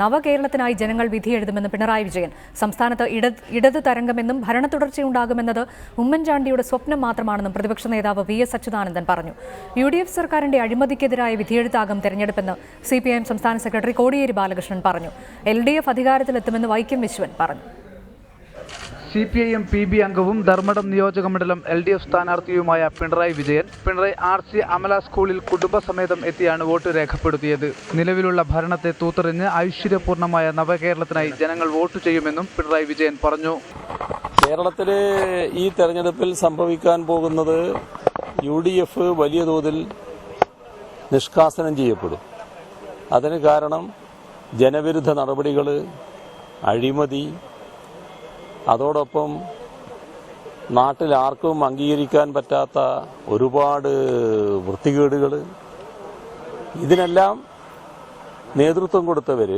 നവകേരളത്തിനായി ജനങ്ങൾ വിധിയെഴുതുമെന്ന് പിണറായി വിജയൻ. സംസ്ഥാനത്ത് ഇടത് തരംഗമെന്നും ഭരണ തുടർച്ചയുണ്ടാകുമെന്നത് ഉമ്മൻചാണ്ടിയുടെ സ്വപ്നം മാത്രമാണെന്നും പ്രതിപക്ഷ നേതാവ് വി.എസ്. അച്യുതാനന്ദൻ പറഞ്ഞു. UDF സർക്കാരിന്റെ അഴിമതിക്കെതിരായ വിധിയെഴുത്താകും തെരഞ്ഞെടുപ്പെന്ന് CPIM സംസ്ഥാന സെക്രട്ടറി കോടിയേരി ബാലകൃഷ്ണൻ പറഞ്ഞു. LDF അധികാരത്തിലെത്തുമെന്ന് വൈക്കം വിശ്വൻ പറഞ്ഞു. CPIM PB അംഗവും ധർമ്മടം നിയോജക മണ്ഡലം LDF സ്ഥാനാർത്ഥിയുമായ പിണറായി വിജയൻ RC അമല സ്കൂളിൽ കുടുംബസമേതം എത്തിയാണ് വോട്ട് രേഖപ്പെടുത്തിയത്. നിലവിലുള്ള ഭരണത്തെ തൂത്തെറിഞ്ഞ് ഐശ്വര്യപൂർണമായ നവകേരളത്തിനായി ജനങ്ങൾ വോട്ട് ചെയ്യുമെന്നും പിണറായി വിജയൻ പറഞ്ഞു. കേരളത്തിലെ ഈ തെരഞ്ഞെടുപ്പിൽ സംഭവിക്കാൻ പോകുന്നത് UDF വലിയ തോതിൽ നിഷ്കാസനം ചെയ്യപ്പെടും. അതിന് കാരണം ജനവിരുദ്ധ നടപടികൾ, അഴിമതി, അതോടൊപ്പം നാട്ടിൽ ആർക്കും അംഗീകരിക്കാൻ പറ്റാത്ത ഒരുപാട് വൃത്തികേടുകൾ, ഇതിനെല്ലാം നേതൃത്വം കൊടുത്തവർ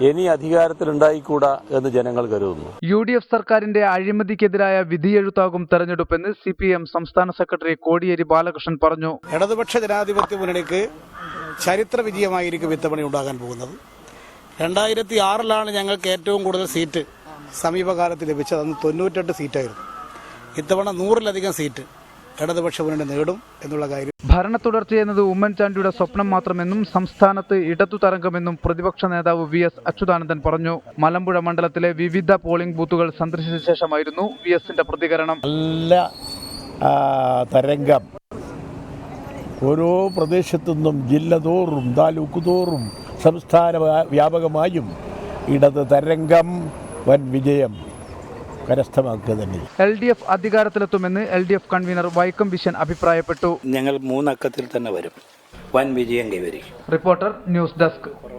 ഇനി അധികാരത്തിലുണ്ടായിക്കൂടാ എന്ന് ജനങ്ങൾ കരുതുന്നു. UDF സർക്കാരിന്റെ അഴിമതിക്കെതിരായ വിധിയെഴുത്താകും തെരഞ്ഞെടുപ്പെന്ന് CPIM സംസ്ഥാന സെക്രട്ടറി കോടിയേരി ബാലകൃഷ്ണൻ പറഞ്ഞു. ഇടതുപക്ഷ ജനാധിപത്യ മുന്നണിക്ക് ചരിത്ര വിജയമായിരിക്കും ഇത്തവണ ഉണ്ടാകാൻ പോകുന്നത്. 2006 ഞങ്ങൾക്ക് ഏറ്റവും കൂടുതൽ സീറ്റ് സമീപകാലത്ത് ലഭിച്ചത്. അന്ന് 98 സീറ്റായിരുന്നു. ഇത്തവണ 100-ലധികം സീറ്റ് ഇടതുപക്ഷ മുന്നണി നേടും എന്നുള്ള കാര്യം. ഭരണ തുടർച്ചയെന്നത് ഉമ്മൻചാണ്ടിയുടെ സ്വപ്നം മാത്രമെന്നും സംസ്ഥാനത്ത് ഇടതു തരംഗമെന്നും പ്രതിപക്ഷ നേതാവ് V.S. അച്യുതാനന്ദൻ പറഞ്ഞു. മലമ്പുഴ മണ്ഡലത്തിലെ വിവിധ പോളിംഗ് ബൂത്തുകൾ സന്ദർശിച്ച ശേഷമായിരുന്നു V.S.ന്റെ പ്രതികരണം. നല്ല തരംഗം ഓരോ പ്രദേശത്തു നിന്നും ജില്ല തോറും താലൂക്ക് തോറും സംസ്ഥാന വ്യാപകമായും ഇടത് തരംഗം വൻ വിജയം കരസ്ഥമാക്കുക തന്നെ. LDF അധികാരത്തിലെത്തുമെന്ന് LDF കൺവീനർ വൈക്കം വിശ്വൻ അഭിപ്രായപ്പെട്ടു. ഞങ്ങൾ 3 അക്കത്തിൽ തന്നെ വരും, വൻ വിജയം കൈവരിക്കും. Reporter, news desk.